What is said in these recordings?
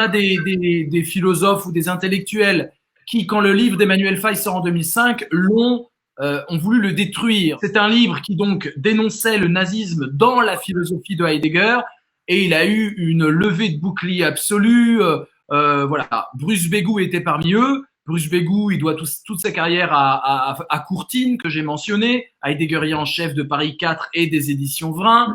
a des philosophes ou des intellectuels qui, quand le livre d'Emmanuel Faye sort en 2005, ont voulu le détruire. C'est un livre qui donc dénonçait le nazisme dans la philosophie de Heidegger, et il a eu une levée de bouclier absolue. Voilà, Bruce Begou était parmi eux. Bruce Begou, il doit toute sa carrière à Courtine, que j'ai mentionné, Heideggerien en chef de Paris 4 et des éditions Vrin.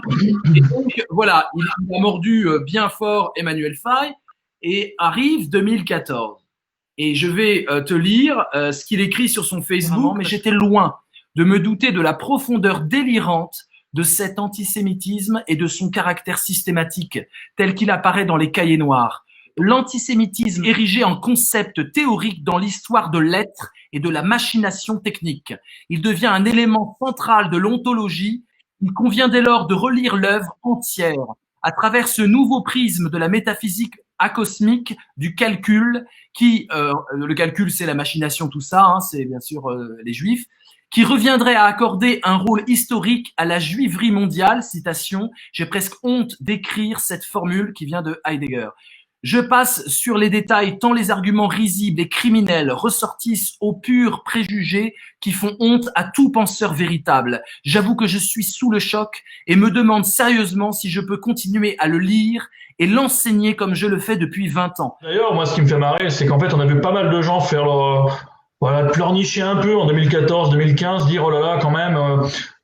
Et donc, voilà, il a mordu bien fort Emmanuel Faye, et arrive 2014. Et je vais te lire ce qu'il écrit sur son Facebook. Mais j'étais loin de me douter de la profondeur délirante de cet antisémitisme et de son caractère systématique, tel qu'il apparaît dans les cahiers noirs. L'antisémitisme érigé en concept théorique dans l'histoire de l'être et de la machination technique. Il devient un élément central de l'ontologie. Il convient dès lors de relire l'œuvre entière à travers ce nouveau prisme de la métaphysique acosmique, du calcul, le calcul c'est la machination, tout ça, hein, c'est bien sûr les juifs, qui reviendrait à accorder un rôle historique à la juiverie mondiale, citation, j'ai presque honte d'écrire cette formule qui vient de Heidegger. Je passe sur les détails tant les arguments risibles et criminels ressortissent aux purs préjugés qui font honte à tout penseur véritable. J'avoue que je suis sous le choc et me demande sérieusement si je peux continuer à le lire et l'enseigner comme je le fais depuis 20 ans. D'ailleurs, moi, ce qui me fait marrer, c'est qu'en fait, on a vu pas mal de gens faire voilà, pleurnicher un peu en 2014, 2015, dire oh là là, quand même,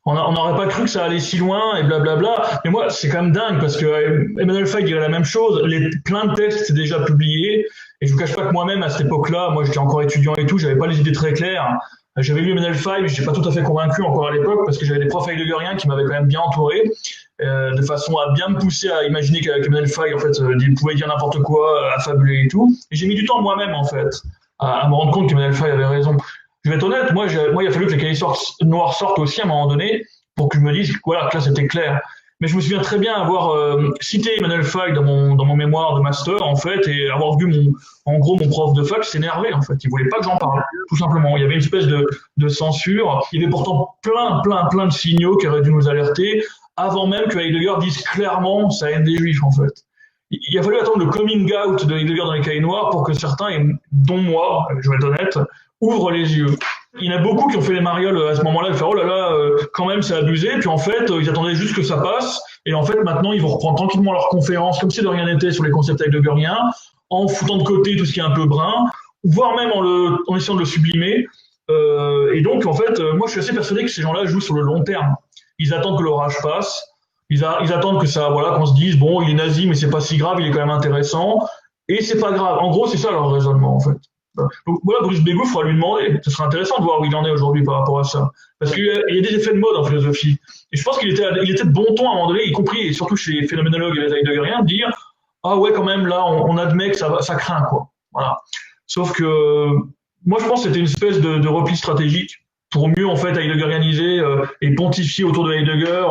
on n'aurait pas cru que ça allait si loin et blablabla. Mais moi, c'est quand même dingue parce que Emmanuel Faye dirait la même chose. Plein de textes étaient déjà publiés. Et je vous cache pas que moi-même, à cette époque-là, moi, j'étais encore étudiant et tout, j'avais pas les idées très claires. J'avais lu Emmanuel Faye, mais j'étais pas tout à fait convaincu encore à l'époque parce que j'avais des profs heideggeriens qui m'avaient quand même bien entouré, de façon à bien me pousser à imaginer qu'avec Emmanuel Faye, en fait, il pouvait dire n'importe quoi, affabuler et tout. Et j'ai mis du temps moi-même, en fait, à me rendre compte qu'Emmanuel Faye avait raison. Je vais être honnête, moi, il a fallu que les cahiers noirs sortent aussi à un moment donné pour que je me dise voilà, que là, c'était clair. Mais je me souviens très bien avoir cité Emmanuel Faye dans mon mémoire de master, en fait, et avoir vu en gros, mon prof de fac s'énerver, en fait. Il voulait pas que j'en parle, tout simplement. Il y avait une espèce de censure. Il y avait pourtant plein de signaux qui auraient dû nous alerter avant même que Heidegger dise clairement sa haine des Juifs, en fait. Il a fallu attendre le coming out de Heidegger dans les cahiers noirs pour que certains, dont moi, je vais être honnête, ouvrent les yeux. Il y en a beaucoup qui ont fait les marioles à ce moment-là, de faire oh là là, quand même c'est abusé. Puis en fait, ils attendaient juste que ça passe. Et en fait, maintenant, ils vont reprendre tranquillement leur conférence, comme si de rien n'était, sur les concepts heideggeriens, en foutant de côté tout ce qui est un peu brun, voire même en essayant de le sublimer. Et donc, en fait, moi, je suis assez persuadé que ces gens-là jouent sur le long terme. Ils attendent que l'orage passe. Ils attendent que ça, voilà, qu'on se dise bon, il est nazi, mais c'est pas si grave, il est quand même intéressant. Et c'est pas grave. En gros, c'est ça leur raisonnement, en fait. Donc voilà, Bruce Begou, il faudra lui demander. Ce serait intéressant de voir où il en est aujourd'hui par rapport à ça. Parce qu'il y a des effets de mode en philosophie. Et je pense qu'il était de bon ton à un moment donné, y compris, et surtout chez les phénoménologues et les heideggeriens, de dire ah ouais, quand même, là, on admet que ça craint, quoi. Voilà. Sauf que moi, je pense que c'était une espèce de repli stratégique pour mieux, en fait, heideggerianiser et pontifier autour de Heidegger,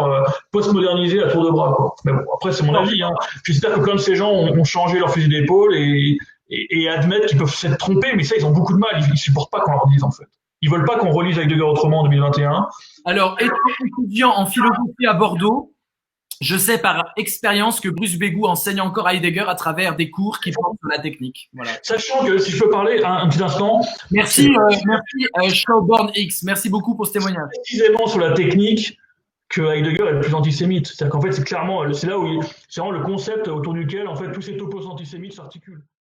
postmoderniser à tour de bras, quoi. Mais bon, après, c'est mon avis, hein. J'espère que quand ces gens ont changé leur fusil d'épaule et admettre qu'ils peuvent s'être trompés, mais ça, ils ont beaucoup de mal. Ils supportent pas qu'on leur dise, en fait. Ils veulent pas qu'on relise Heidegger autrement en 2021. Alors, étant étudiant en philosophie à Bordeaux, je sais par expérience que Bruce Begou enseigne encore Heidegger à travers des cours qui portent sur la technique. Voilà. Sachant que, si je peux parler un petit instant. Merci, Showborn X. Merci beaucoup pour ce témoignage. Précisément sur la technique que Heidegger est le plus antisémite. C'est-à-dire qu'en fait, c'est là où c'est vraiment le concept autour duquel, en fait, tous ces topos antisémites s'articulent.